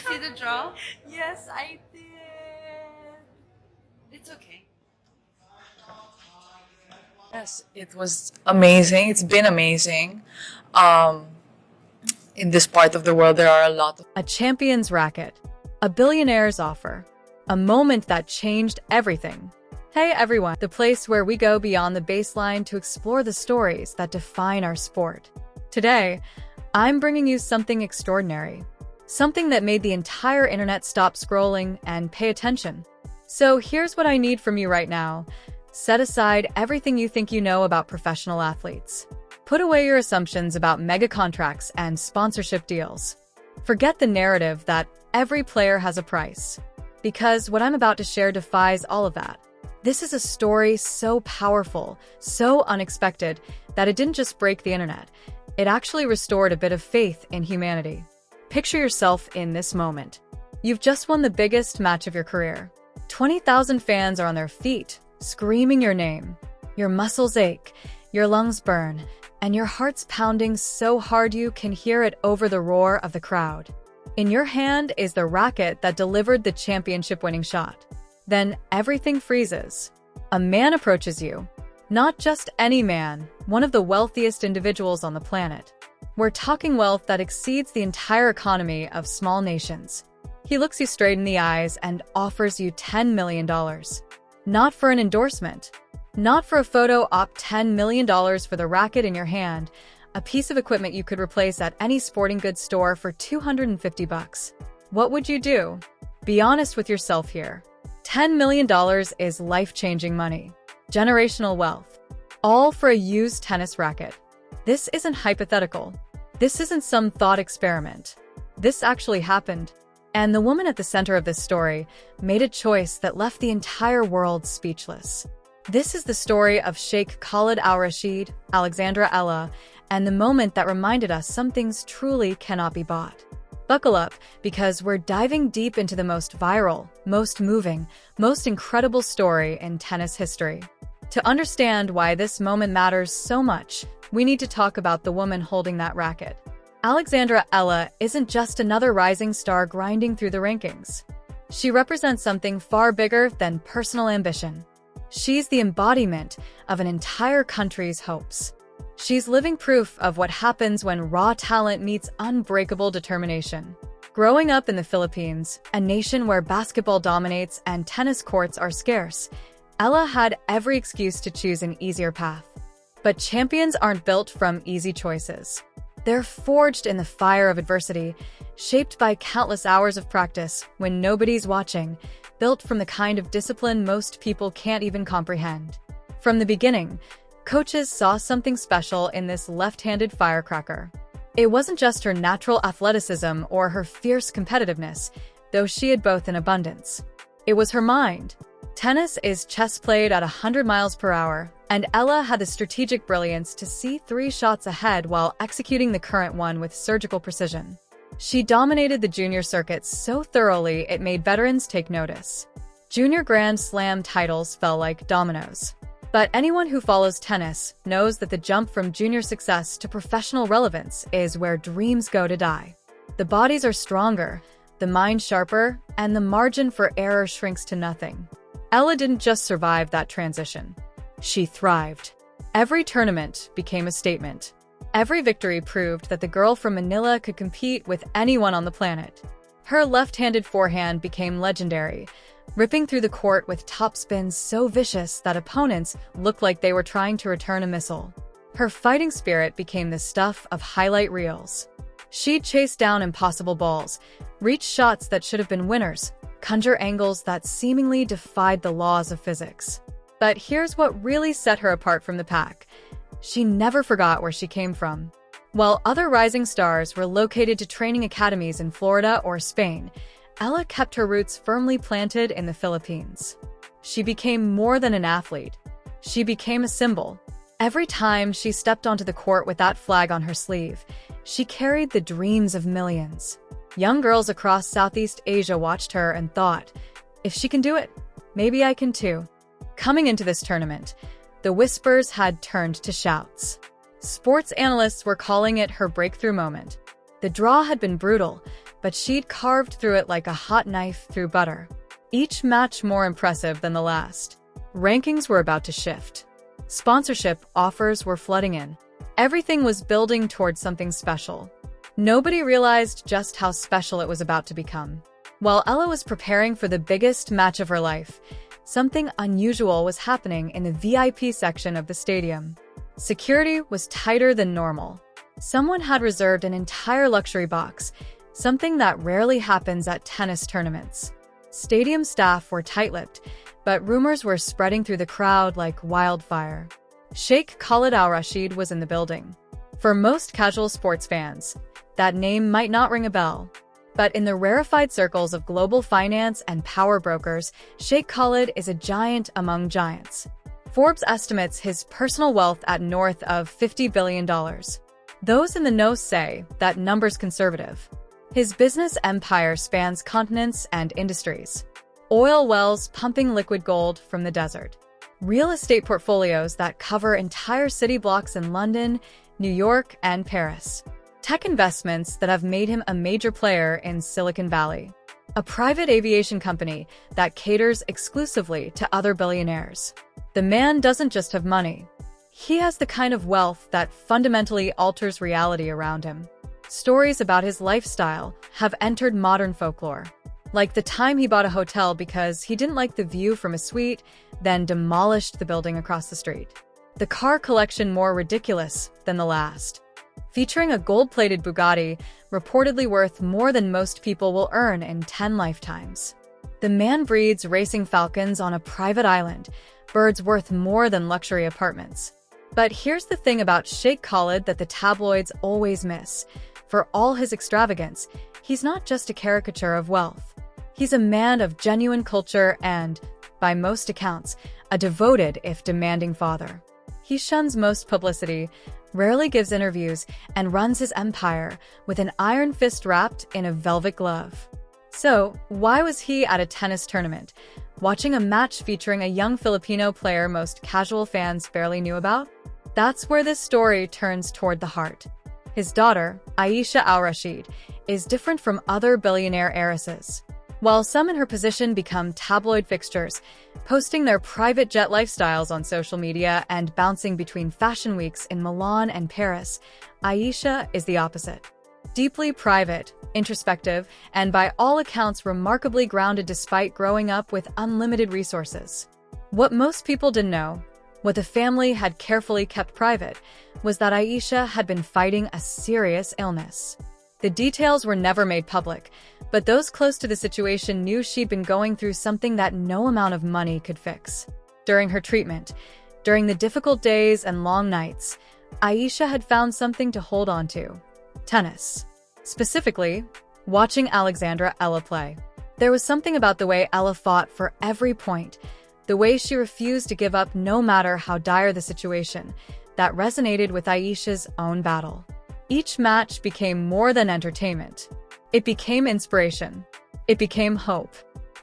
see the draw? Yes, I did. It's okay. Yes, it was amazing. It's been amazing. Um, in this part of the world, there are a lot of A champion's racket, a billionaire's offer, a moment that changed everything. Hey everyone, the place where we go beyond the baseline to explore the stories that define our sport. Today, I'm bringing you something extraordinary, something that made the entire internet stop scrolling and pay attention. So here's what I need from you right now. Set aside everything you think you know about professional athletes. Put away your assumptions about mega contracts and sponsorship deals. Forget the narrative that every player has a price, because what I'm about to share defies all of that. This is a story so powerful, so unexpected, that it didn't just break the internet. It actually restored a bit of faith in humanity. Picture yourself in this moment. You've just won the biggest match of your career. 20,000 fans are on their feet, screaming your name. Your muscles ache, your lungs burn, and your heart's pounding so hard you can hear it over the roar of the crowd. In your hand is the racket that delivered the championship-winning shot. Then everything freezes. A man approaches you. Not just any man, one of the wealthiest individuals on the planet. We're talking wealth that exceeds the entire economy of small nations. He looks you straight in the eyes and offers you $10 million. Not for an endorsement. Not for a photo op, $10 million for the racket in your hand, a piece of equipment you could replace at any sporting goods store for $250. What would you do? Be honest with yourself here. $10 million is life-changing money. Generational wealth. All for a used tennis racket. This isn't hypothetical. This isn't some thought experiment. This actually happened. And the woman at the center of this story made a choice that left the entire world speechless. This is the story of Sheikh Khalid al-Rashid, Alexandra Eala, and the moment that reminded us some things truly cannot be bought. Buckle up, because we're diving deep into the most viral, most moving, most incredible story in tennis history. To understand why this moment matters so much, we need to talk about the woman holding that racket. Alexandra Eala isn't just another rising star grinding through the rankings. She represents something far bigger than personal ambition. She's the embodiment of an entire country's hopes. She's living proof of what happens when raw talent meets unbreakable determination. Growing up in the Philippines, a nation where basketball dominates and tennis courts are scarce, Eala had every excuse to choose an easier path. But champions aren't built from easy choices. They're forged in the fire of adversity, shaped by countless hours of practice when nobody's watching, built from the kind of discipline most people can't even comprehend. From the beginning, coaches saw something special in this left-handed firecracker. It wasn't just her natural athleticism or her fierce competitiveness, though she had both in abundance. It was her mind. Tennis is chess played at 100 miles per hour, and Eala had the strategic brilliance to see 3 shots ahead while executing the current one with surgical precision. She dominated the junior circuits so thoroughly it made veterans take notice. Junior Grand Slam titles fell like dominoes. But anyone who follows tennis knows that the jump from junior success to professional relevance is where dreams go to die. The bodies are stronger, the mind sharper, and the margin for error shrinks to nothing. Eala didn't just survive that transition. She thrived. Every tournament became a statement. Every victory proved that the girl from Manila could compete with anyone on the planet. Her left-handed forehand became legendary, ripping through the court with topspins so vicious that opponents looked like they were trying to return a missile. Her fighting spirit became the stuff of highlight reels. She'd chase down impossible balls, reach shots that should have been winners, conjure angles that seemingly defied the laws of physics. But here's what really set her apart from the pack. She never forgot where she came from. While other rising stars were located to training academies in Florida or Spain, Eala kept her roots firmly planted in the Philippines. She became more than an athlete. She became a symbol. Every time she stepped onto the court with that flag on her sleeve, she carried the dreams of millions. Young girls across Southeast Asia watched her and thought, if she can do it, maybe I can too. Coming into this tournament, the whispers had turned to shouts. Sports analysts were calling it her breakthrough moment. The draw had been brutal, but she'd carved through it like a hot knife through butter. Each match more impressive than the last. Rankings were about to shift. Sponsorship offers were flooding in. Everything was building towards something special. Nobody realized just how special it was about to become. While Ella was preparing for the biggest match of her life, something unusual was happening in the VIP section of the stadium. Security was tighter than normal. Someone had reserved an entire luxury box, something that rarely happens at tennis tournaments. Stadium staff were tight-lipped, but rumors were spreading through the crowd like wildfire. Sheikh Khalid Al Rashid was in the building. For most casual sports fans, that name might not ring a bell. But in the rarefied circles of global finance and power brokers, Sheikh Khalid is a giant among giants. Forbes estimates his personal wealth at north of $50 billion. Those in the know say that number's conservative. His business empire spans continents and industries. Oil wells pumping liquid gold from the desert. Real estate portfolios that cover entire city blocks in London, New York, and Paris. Tech investments that have made him a major player in Silicon Valley. A private aviation company that caters exclusively to other billionaires. The man doesn't just have money. He has the kind of wealth that fundamentally alters reality around him. Stories about his lifestyle have entered modern folklore. Like the time he bought a hotel because he didn't like the view from a suite, then demolished the building across the street. The car collection more ridiculous than the last. Featuring a gold-plated Bugatti, reportedly worth more than most people will earn in 10 lifetimes. The man breeds racing falcons on a private island, birds worth more than luxury apartments. But here's the thing about Sheikh Khalid that the tabloids always miss. For all his extravagance, he's not just a caricature of wealth. He's a man of genuine culture and, by most accounts, a devoted if demanding father. He shuns most publicity, rarely gives interviews, and runs his empire with an iron fist wrapped in a velvet glove. So, why was he at a tennis tournament, watching a match featuring a young Filipino player most casual fans barely knew about? That's where this story turns toward the heart. His daughter, Aisha Al Rashid, is different from other billionaire heiresses. While some in her position become tabloid fixtures, posting their private jet lifestyles on social media and bouncing between fashion weeks in Milan and Paris, Aisha is the opposite. Deeply private, introspective, and by all accounts remarkably grounded despite growing up with unlimited resources. What most people didn't know, what the family had carefully kept private, was that Aisha had been fighting a serious illness. The details were never made public, but those close to the situation knew she'd been going through something that no amount of money could fix. During her treatment, during the difficult days and long nights, Aisha had found something to hold on to. Tennis. Specifically, watching Alexandra Eala play. There was something about the way Ella fought for every point, the way she refused to give up no matter how dire the situation, that resonated with Aisha's own battle. Each match became more than entertainment. It became inspiration. It became hope.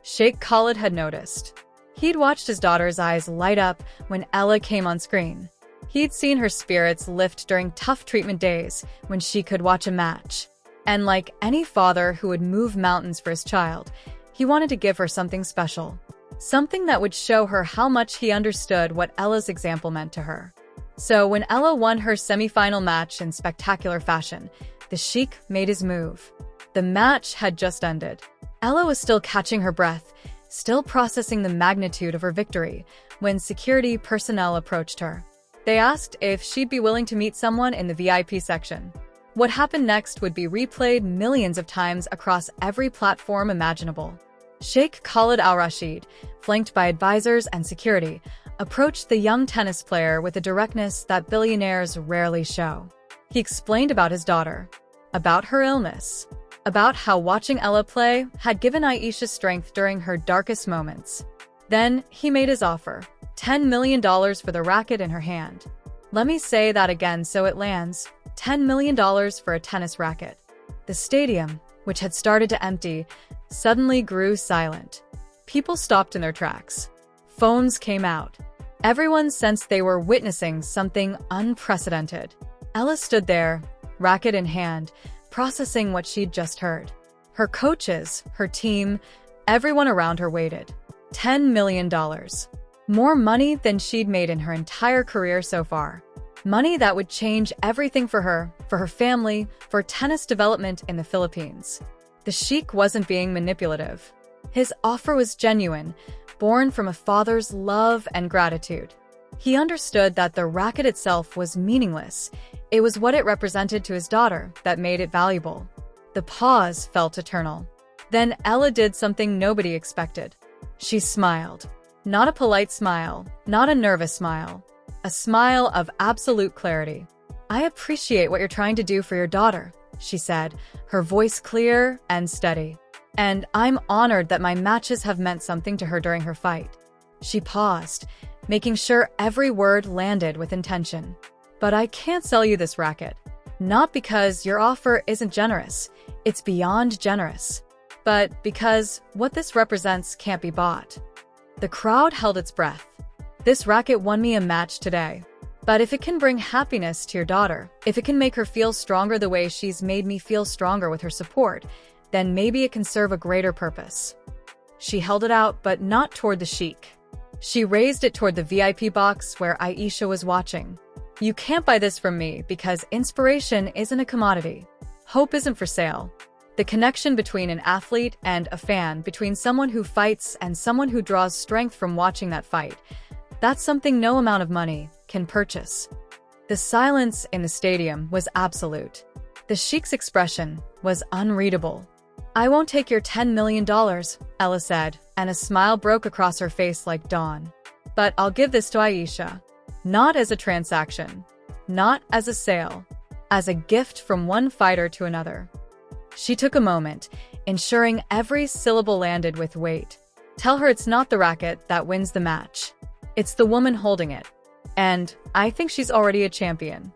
Sheikh Khalid had noticed. He'd watched his daughter's eyes light up when Ella came on screen. He'd seen her spirits lift during tough treatment days when she could watch a match. And like any father who would move mountains for his child, he wanted to give her something special. Something that would show her how much he understood what Ella's example meant to her. So when Ella won her semi-final match in spectacular fashion, the Sheikh made his move. The match had just ended. Ella was still catching her breath, still processing the magnitude of her victory, when security personnel approached her. They asked if she'd be willing to meet someone in the VIP section. What happened next would be replayed millions of times across every platform imaginable. Sheikh Khalid Al Rashid, flanked by advisors and security, approached the young tennis player with a directness that billionaires rarely show. He explained about his daughter, about her illness, about how watching Ella play had given Aisha strength during her darkest moments. Then he made his offer, $10 million for the racket in her hand. Let me say that again so it lands, $10 million for a tennis racket. The stadium, which had started to empty, suddenly grew silent. People stopped in their tracks. Phones came out. Everyone sensed they were witnessing something unprecedented. Ella stood there, racket in hand, processing what she'd just heard. Her coaches, her team, everyone around her waited. $10 million. More money than she'd made in her entire career so far. Money that would change everything for her family, for tennis development in the Philippines. The sheik wasn't being manipulative. His offer was genuine, born from a father's love and gratitude. He understood that the racket itself was meaningless. It was what it represented to his daughter that made it valuable. The pause felt eternal. Then Ella did something nobody expected. She smiled. Not a polite smile, not a nervous smile. A smile of absolute clarity. "I appreciate what you're trying to do for your daughter," she said, her voice clear and steady. "And I'm honored that my matches have meant something to her during her fight." She paused, making sure every word landed with intention. "But I can't sell you this racket. Not because your offer isn't generous. It's beyond generous. But because what this represents can't be bought." The crowd held its breath. "This racket won me a match today. But if it can bring happiness to your daughter, if it can make her feel stronger the way she's made me feel stronger with her support, then maybe it can serve a greater purpose." She held it out, but not toward the sheik. She raised it toward the VIP box where Aisha was watching. "You can't buy this from me because inspiration isn't a commodity. Hope isn't for sale." The connection between an athlete and a fan, between someone who fights and someone who draws strength from watching that fight, that's something no amount of money can purchase. The silence in the stadium was absolute. The sheik's expression was unreadable. "I won't take your $10 million, Ella said, and a smile broke across her face like dawn. "But I'll give this to Aisha. Not as a transaction. Not as a sale. As a gift from one fighter to another." She took a moment, ensuring every syllable landed with weight. "Tell her it's not the racket that wins the match. It's the woman holding it. And I think she's already a champion."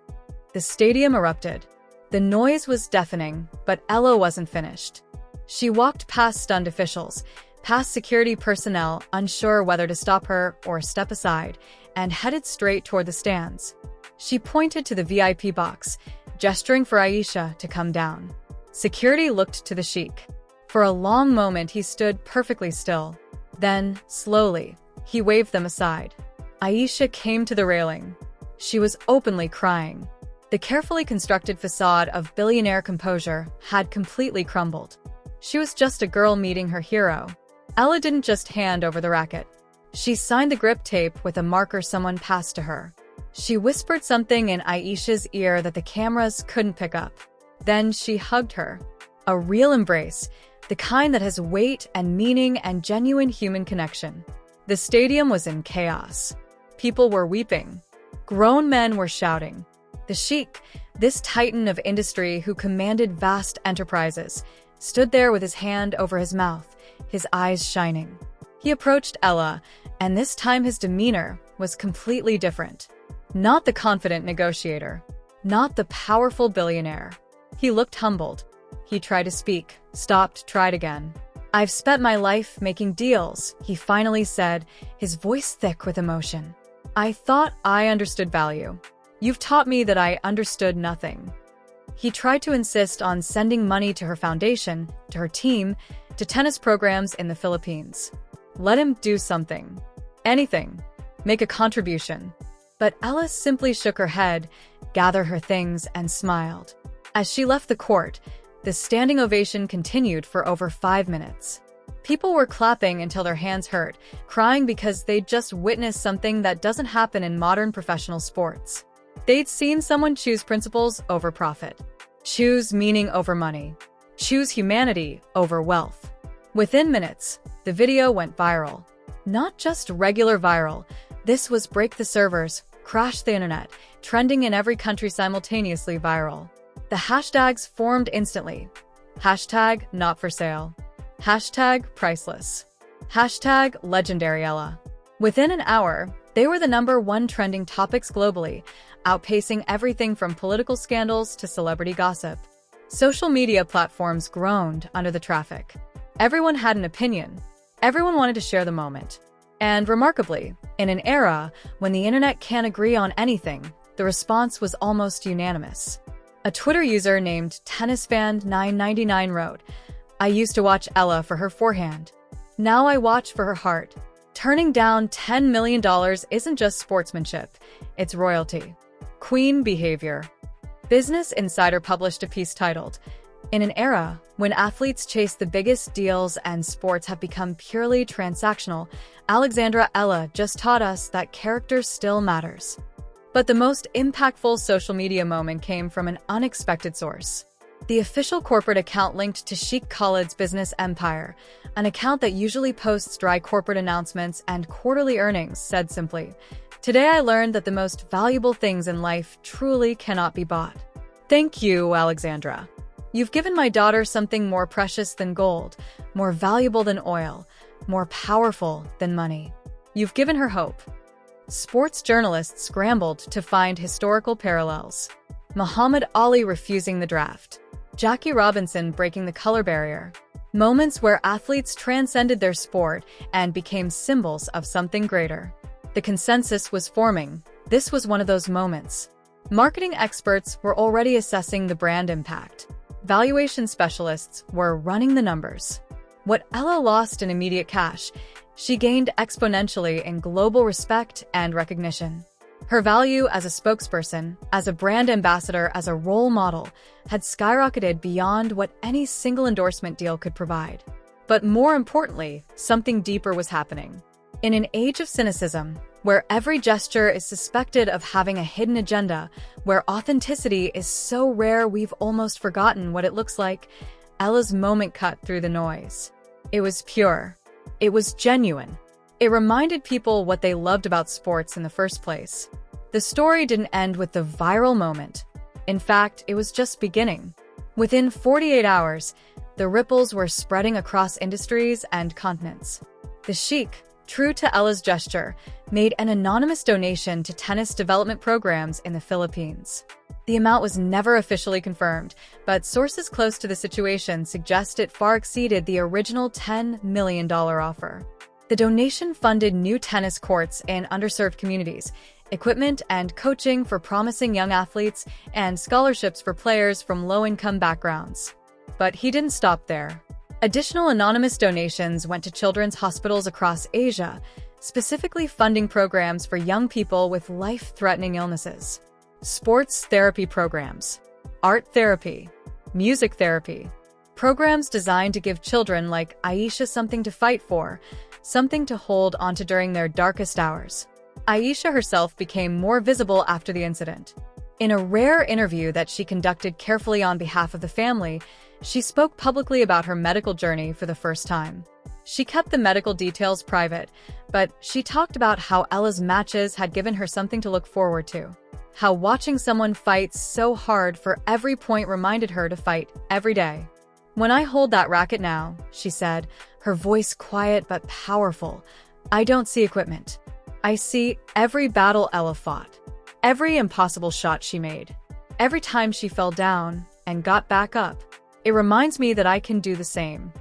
The stadium erupted. The noise was deafening, but Ella wasn't finished. She walked past stunned officials, past security personnel unsure whether to stop her or step aside, and headed straight toward the stands. She pointed to the VIP box, gesturing for Aisha to come down. Security looked to the sheik. For a long moment he stood perfectly still. Then, slowly, he waved them aside. Aisha came to the railing. She was openly crying. The carefully constructed facade of billionaire composure had completely crumbled. She was just a girl meeting her hero. Ella didn't just hand over the racket. She signed the grip tape with a marker someone passed to her. She whispered something in Aisha's ear that the cameras couldn't pick up. Then she hugged her. A real embrace, the kind that has weight and meaning and genuine human connection. The stadium was in chaos. People were weeping. Grown men were shouting. The sheik, this titan of industry who commanded vast enterprises, stood there with his hand over his mouth, his eyes shining. He approached Ella, and this time his demeanor was completely different. Not the confident negotiator. Not the powerful billionaire. He looked humbled. He tried to speak, stopped, tried again. "I've spent my life making deals," he finally said, his voice thick with emotion. "I thought I understood value. You've taught me that I understood nothing." He tried to insist on sending money to her foundation, to her team, to tennis programs in the Philippines. Let him do something. Anything. Make a contribution. But Ella simply shook her head, gathered her things, and smiled. As she left the court, the standing ovation continued for over 5 minutes. People were clapping until their hands hurt, crying because they'd just witnessed something that doesn't happen in modern professional sports. They'd seen someone choose principles over profit, choose meaning over money, choose humanity over wealth. Within minutes, the video went viral. Not just regular viral, this was break the servers, crash the internet, trending in every country simultaneously viral. The hashtags formed instantly. Hashtag not for sale. Hashtag priceless. Hashtag legendary Ella. Within an hour, they were the #1 trending topics globally, outpacing everything from political scandals to celebrity gossip. Social media platforms groaned under the traffic. Everyone had an opinion. Everyone wanted to share the moment. And remarkably, in an era when the internet can't agree on anything, the response was almost unanimous. A Twitter user named TennisFan999 wrote, "I used to watch Ella for her forehand. Now I watch for her heart. Turning down $10 million isn't just sportsmanship, it's royalty." Queen behavior. Business Insider published a piece titled, "In an era when athletes chase the biggest deals and sports have become purely transactional, Alexandra Eala just taught us that character still matters." But the most impactful social media moment came from an unexpected source. The official corporate account linked to Sheikh Khalid's business empire, an account that usually posts dry corporate announcements and quarterly earnings, said simply, "Today I learned that the most valuable things in life truly cannot be bought. Thank you, Alexandra. You've given my daughter something more precious than gold, more valuable than oil, more powerful than money. You've given her hope." Sports journalists scrambled to find historical parallels. Muhammad Ali refusing the draft. Jackie Robinson breaking the color barrier. Moments where athletes transcended their sport and became symbols of something greater. The consensus was forming. This was one of those moments. Marketing experts were already assessing the brand impact. Valuation specialists were running the numbers. What Ella lost in immediate cash, she gained exponentially in global respect and recognition. Her value as a spokesperson, as a brand ambassador, as a role model, had skyrocketed beyond what any single endorsement deal could provide. But more importantly, something deeper was happening. In an age of cynicism, where every gesture is suspected of having a hidden agenda, where authenticity is so rare we've almost forgotten what it looks like, Ella's moment cut through the noise. It was pure. It was genuine. It reminded people what they loved about sports in the first place. The story didn't end with the viral moment. In fact, it was just beginning. Within 48 hours, the ripples were spreading across industries and continents. The Sheikh, true to Ella's gesture, made an anonymous donation to tennis development programs in the Philippines. The amount was never officially confirmed, but sources close to the situation suggest it far exceeded the original $10 million offer. The donation funded new tennis courts in underserved communities, equipment and coaching for promising young athletes, and scholarships for players from low-income backgrounds. But he didn't stop there. Additional anonymous donations went to children's hospitals across Asia, specifically funding programs for young people with life-threatening illnesses. Sports therapy programs, art therapy, music therapy, programs designed to give children like Aisha something to fight for, something to hold onto during their darkest hours. Aisha herself became more visible after the incident. In a rare interview that she conducted carefully on behalf of the family, she spoke publicly about her medical journey for the first time. She kept the medical details private, but she talked about how Ella's matches had given her something to look forward to. How watching someone fight so hard for every point reminded her to fight every day. "When I hold that racket now," she said, her voice quiet but powerful, "I don't see equipment. I see every battle Ella fought, every impossible shot she made, every time she fell down and got back up. It reminds me that I can do the same."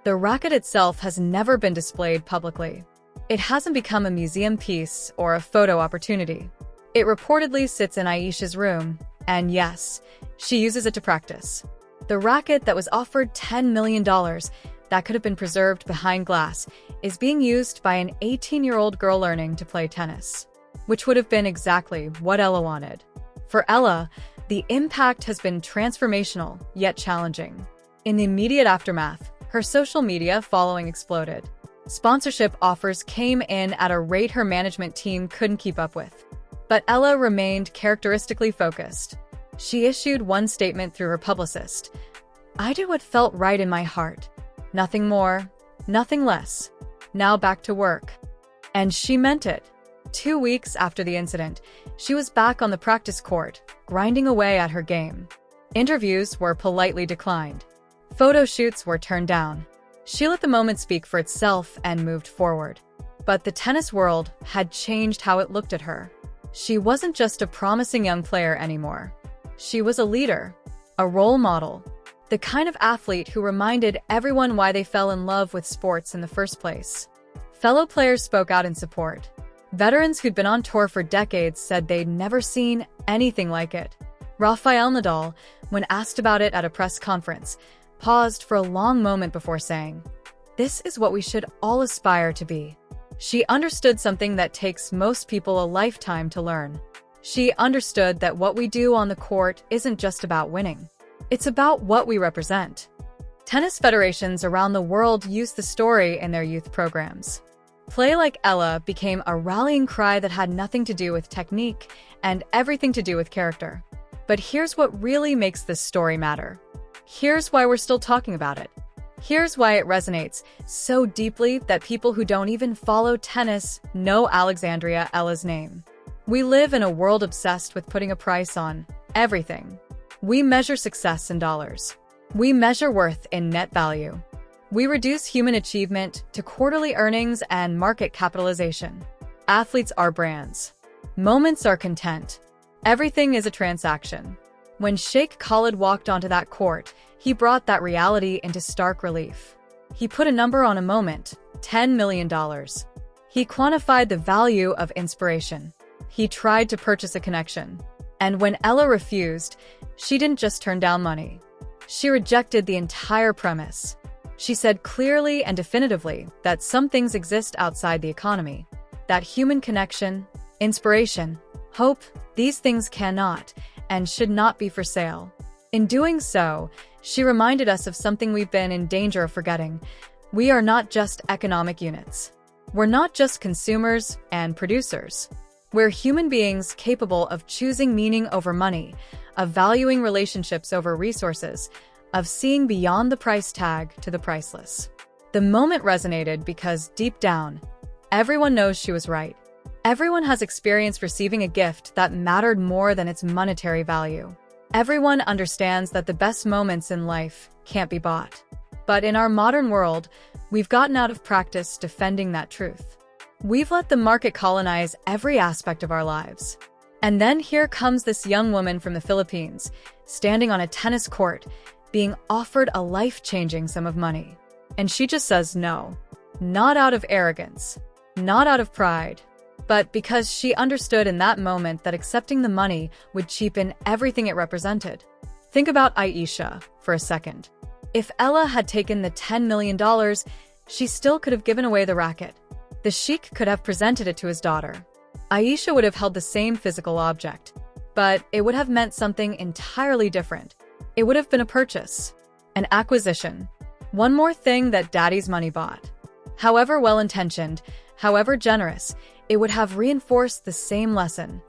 The racket itself has never been displayed publicly. It hasn't become a museum piece or a photo opportunity. It reportedly sits in Aisha's room, and yes, she uses it to practice. The racket that was offered $10 million, that could have been preserved behind glass, is being used by an 18-year-old girl learning to play tennis, which would have been exactly what Ella wanted. For Ella, the impact has been transformational, yet challenging. In the immediate aftermath, her social media following exploded. Sponsorship offers came in at a rate her management team couldn't keep up with. But Ella remained characteristically focused. She issued one statement through her publicist: "I did what felt right in my heart. Nothing more, nothing less. Now back to work." And she meant it. 2 weeks after the incident, she was back on the practice court, grinding away at her game. Interviews were politely declined. Photo shoots were turned down. She let the moment speak for itself and moved forward. But the tennis world had changed how it looked at her. She wasn't just a promising young player anymore. She was a leader, a role model, the kind of athlete who reminded everyone why they fell in love with sports in the first place. Fellow players spoke out in support. Veterans who'd been on tour for decades said they'd never seen anything like it. Rafael Nadal, when asked about it at a press conference, paused for a long moment before saying, "This is what we should all aspire to be." She understood something that takes most people a lifetime to learn. She understood that what we do on the court isn't just about winning. It's about what we represent. Tennis federations around the world use the story in their youth programs. Play Like Ella became a rallying cry that had nothing to do with technique and everything to do with character. But here's what really makes this story matter. Here's why we're still talking about it. Here's why it resonates so deeply that people who don't even follow tennis know Alexandra Eala's name. We live in a world obsessed with putting a price on everything. We measure success in dollars. We measure worth in net value. We reduce human achievement to quarterly earnings and market capitalization. Athletes are brands. Moments are content. Everything is a transaction. When Sheikh Khalid walked onto that court, he brought that reality into stark relief. He put a number on a moment, $10 million. He quantified the value of inspiration. He tried to purchase a connection. And when Ella refused, she didn't just turn down money. She rejected the entire premise. She said clearly and definitively that some things exist outside the economy. That human connection, inspiration, hope, these things cannot and should not be for sale. In doing so, she reminded us of something we've been in danger of forgetting. We are not just economic units. We're not just consumers and producers. We're human beings capable of choosing meaning over money, of valuing relationships over resources, of seeing beyond the price tag to the priceless. The moment resonated because deep down, everyone knows she was right. Everyone has experienced receiving a gift that mattered more than its monetary value. Everyone understands that the best moments in life can't be bought. But in our modern world, we've gotten out of practice defending that truth. We've let the market colonize every aspect of our lives. And then here comes this young woman from the Philippines, standing on a tennis court, being offered a life-changing sum of money. And she just says no. Not out of arrogance, not out of pride, but because she understood in that moment that accepting the money would cheapen everything it represented. Think about Aisha for a second. If Ella had taken the $10 million, she still could have given away the racket. The sheik could have presented it to his daughter. Aisha would have held the same physical object, but it would have meant something entirely different. It would have been a purchase, an acquisition, one more thing that daddy's money bought. However well-intentioned, however generous, it would have reinforced the same lesson,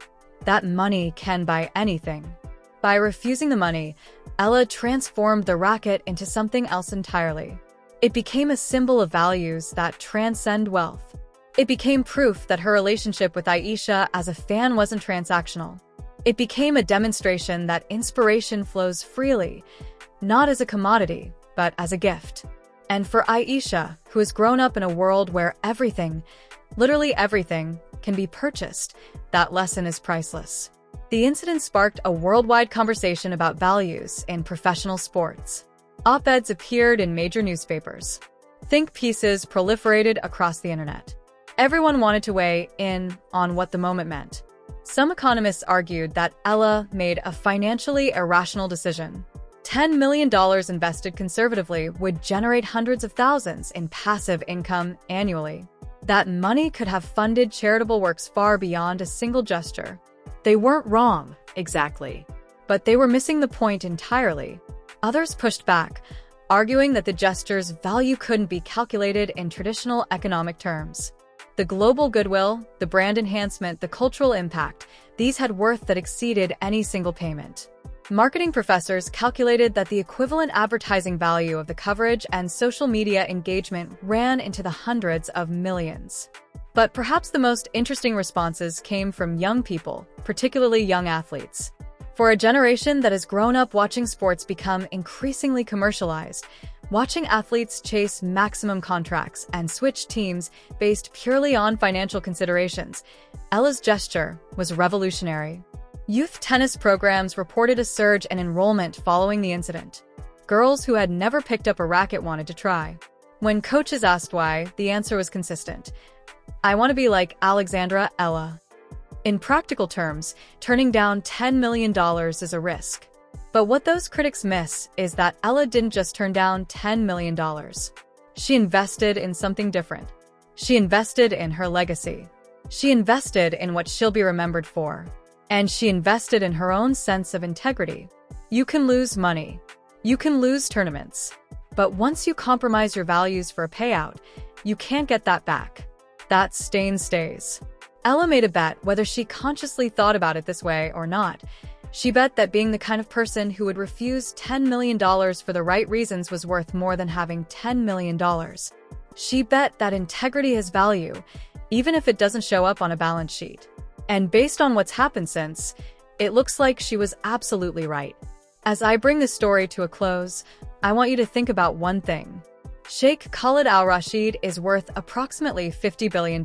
that money can buy anything. By refusing the money, Ella transformed the racket into something else entirely. It became a symbol of values that transcend wealth. It became proof that her relationship with Aisha as a fan wasn't transactional. It became a demonstration that inspiration flows freely, not as a commodity, but as a gift. And for Aisha, who has grown up in a world where everything, literally everything, can be purchased, that lesson is priceless. The incident sparked a worldwide conversation about values in professional sports. Op-eds appeared in major newspapers. Think pieces proliferated across the internet. Everyone wanted to weigh in on what the moment meant. Some economists argued that Ella made a financially irrational decision. $10 million invested conservatively would generate hundreds of thousands in passive income annually. That money could have funded charitable works far beyond a single gesture. They weren't wrong, exactly, but they were missing the point entirely. Others pushed back, arguing that the gesture's value couldn't be calculated in traditional economic terms. The global goodwill, the brand enhancement, the cultural impact, these had worth that exceeded any single payment. Marketing professors calculated that the equivalent advertising value of the coverage and social media engagement ran into the hundreds of millions. But perhaps the most interesting responses came from young people, particularly young athletes. For a generation that has grown up watching sports become increasingly commercialized, watching athletes chase maximum contracts and switch teams based purely on financial considerations, Ella's gesture was revolutionary. Youth tennis programs reported a surge in enrollment following the incident. Girls who had never picked up a racket wanted to try. When coaches asked why, the answer was consistent. I want to be like Alexandra Eala. In practical terms, turning down $10 million is a risk. But what those critics miss is that Ella didn't just turn down $10 million. She invested in something different. She invested in her legacy. She invested in what she'll be remembered for. And she invested in her own sense of integrity. You can lose money. You can lose tournaments. But once you compromise your values for a payout, you can't get that back. That stain stays. Ella made a bet, whether she consciously thought about it this way or not. She bet that being the kind of person who would refuse $10 million for the right reasons was worth more than having $10 million. She bet that integrity has value, even if it doesn't show up on a balance sheet. And based on what's happened since, it looks like she was absolutely right. As I bring this story to a close, I want you to think about one thing. Sheikh Khalid Al Rashid is worth approximately $50 billion.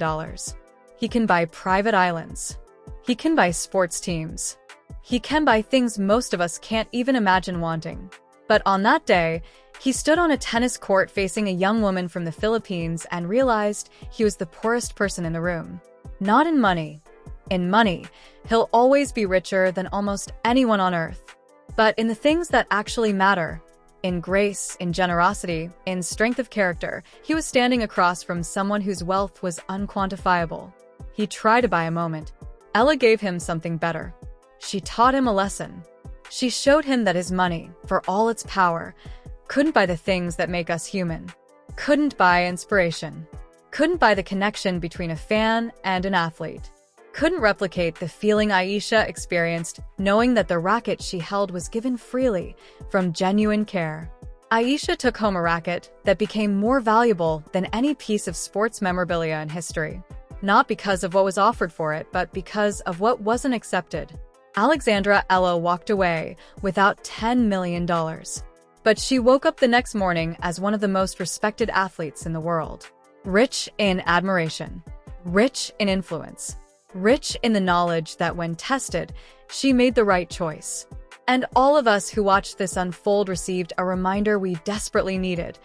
He can buy private islands. He can buy sports teams. He can buy things most of us can't even imagine wanting. But on that day, he stood on a tennis court facing a young woman from the Philippines and realized he was the poorest person in the room. Not in money. In money, he'll always be richer than almost anyone on earth. But in the things that actually matter, in grace, in generosity, in strength of character, he was standing across from someone whose wealth was unquantifiable. He tried to buy a moment. Ella gave him something better. She taught him a lesson. She showed him that his money, for all its power, couldn't buy the things that make us human. Couldn't buy inspiration. Couldn't buy the connection between a fan and an athlete. Couldn't replicate the feeling Aisha experienced knowing that the racket she held was given freely from genuine care. Aisha took home a racket that became more valuable than any piece of sports memorabilia in history. Not because of what was offered for it, but because of what wasn't accepted. Alexandra Eala walked away without $10 million. But she woke up the next morning as one of the most respected athletes in the world. Rich in admiration. Rich in influence. Rich in the knowledge that when tested, she made the right choice. And all of us who watched this unfold received a reminder we desperately needed.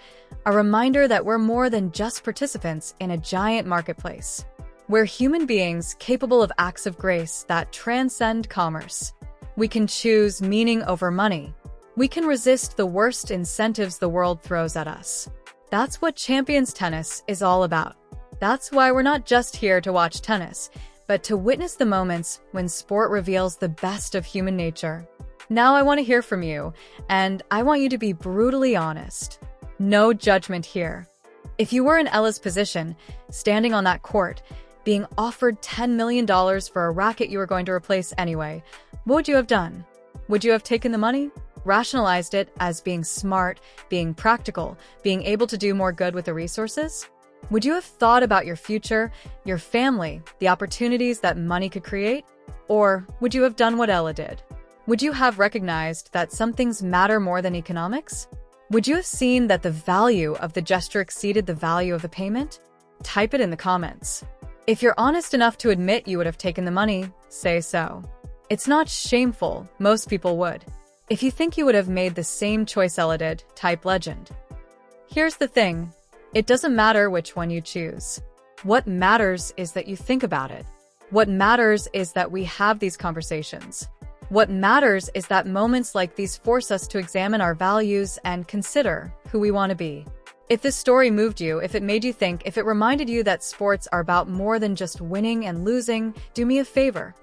A reminder that we're more than just participants in a giant marketplace. We're human beings capable of acts of grace that transcend commerce. We can choose meaning over money. We can resist the worst incentives the world throws at us. That's what Champions Tennis is all about. That's why we're not just here to watch tennis, but to witness the moments when sport reveals the best of human nature. Now I want to hear from you, and I want you to be brutally honest. No judgment here. If you were in Ella's position, standing on that court, being offered $10 million for a racket you were going to replace anyway, what would you have done? Would you have taken the money? Rationalized it as being smart, being practical, being able to do more good with the resources? Would you have thought about your future, your family, the opportunities that money could create? Or would you have done what Ella did? Would you have recognized that some things matter more than economics? Would you have seen that the value of the gesture exceeded the value of the payment? Type it in the comments. If you're honest enough to admit you would have taken the money, say so. It's not shameful, most people would. If you think you would have made the same choice Ella did, type legend. Here's the thing. It doesn't matter which one you choose. What matters is that you think about it. What matters is that we have these conversations. What matters is that moments like these force us to examine our values and consider who we want to be. If this story moved you, if it made you think, if it reminded you that sports are about more than just winning and losing, do me a favor.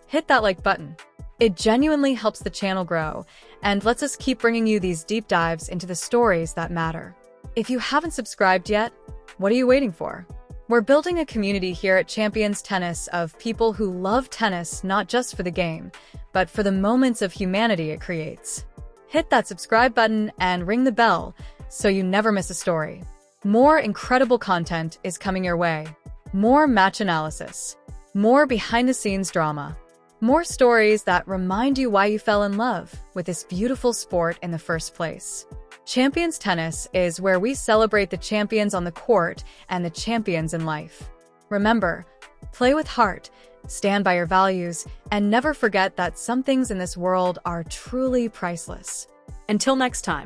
Hit that like button. It genuinely helps the channel grow and lets us keep bringing you these deep dives into the stories that matter. If you haven't subscribed yet, what are you waiting for? We're building a community here at Champions Tennis of people who love tennis not just for the game, but for the moments of humanity it creates. Hit that subscribe button and ring the bell so you never miss a story. More incredible content is coming your way. More match analysis. More behind-the-scenes drama. More stories that remind you why you fell in love with this beautiful sport in the first place. Champions Tennis is where we celebrate the champions on the court and the champions in life. Remember, play with heart, stand by your values, and never forget that some things in this world are truly priceless. Until next time.